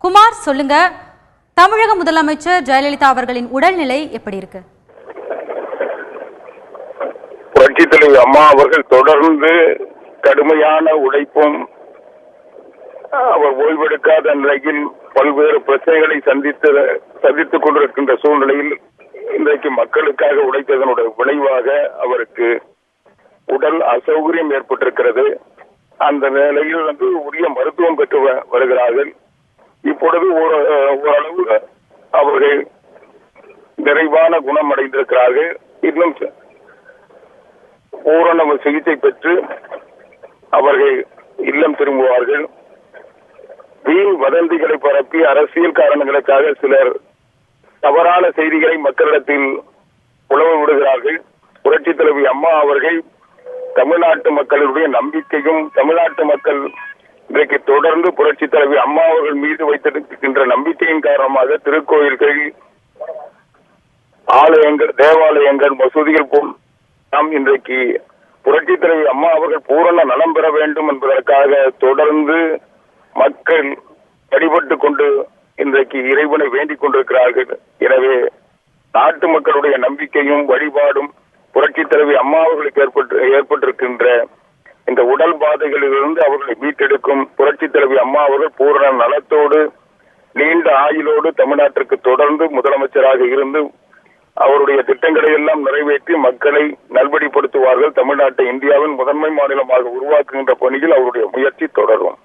குமார், சொல்லுங்க, தமிழக முதலமைச்சர் ஜெயலலிதா அவர்களின் உடல்நிலை எப்படி இருக்கு? புரட்சித் தலைவி அம்மா அவர்கள் தொடர்ந்து கடுமையான உழைப்பும் அவர் ஓய்வெடுக்காத நிலையில் பல்வேறு பிரச்சனைகளை சந்தித்துக் கொண்டிருக்கின்ற சூழ்நிலையில் இன்றைக்கு மக்களுக்காக உழைத்ததனுடைய விளைவாக அவருக்கு உடல் அசௌகரியம் ஏற்பட்டிருக்கிறது. அந்த நிலையில் உரிய மருத்துவம் பெற்று வருகிறார்கள். இப்பொழுது ஓரளவு அவர்கள் நிறைவான குணம் அடைந்திருக்கிறார்கள். இன்னும் பூரண சிகிச்சை பெற்று அவர்கள் இல்லம் திரும்புவார்கள். வீண் வதந்திகளை பரப்பி அரசியல் காரணங்களுக்காக சிலர் தவறான செய்திகளை மக்களிடத்தில் உழவ விடுகிறார்கள். புரட்சித் தலைவி அம்மா அவர்கள் தமிழ்நாட்டு மக்களுடைய நம்பிக்கையும், தமிழ்நாட்டு மக்கள் இன்றைக்கு தொடர்ந்து புரட்சித் தலைவி அம்மா அவர்கள் மீது வைத்திருக்கின்ற நம்பிக்கையின் காரணமாக திருக்கோயில்கள், ஆலயங்கள், தேவாலயங்கள், மசூதிகள் போல் நாம் இன்றைக்கு புரட்சித் தலைவி அம்மா அவர்கள் பூரண நலம் பெற வேண்டும் என்பதற்காக தொடர்ந்து மக்கள் வழிபட்டுக் கொண்டு இன்றைக்கு இறைவனை வேண்டிக் கொண்டிருக்கிறார்கள். எனவே நாட்டு மக்களுடைய நம்பிக்கையும் வழிபாடும் புரட்சித் தலைவி அம்மா அவர்களுக்கு ஏற்பட்டிருக்கின்ற இந்த உடல் பாதைகளிலிருந்து அவர்களை மீட்டெடுக்கும் புரட்சித் தலைவி அம்மா அவர்கள் பூரண நலத்தோடு நீண்ட ஆயுளோடு தமிழ்நாட்டிற்கு தொடர்ந்து முதலமைச்சராக இருந்து அவருடைய திட்டங்களை எல்லாம் நிறைவேற்றி மக்களை நல்வழிப்படுத்துவார்கள். தமிழ்நாட்டை இந்தியாவின் முதன்மை மாநிலமாக உருவாக்குகின்ற பணியில் அவருடைய முயற்சி தொடரும்.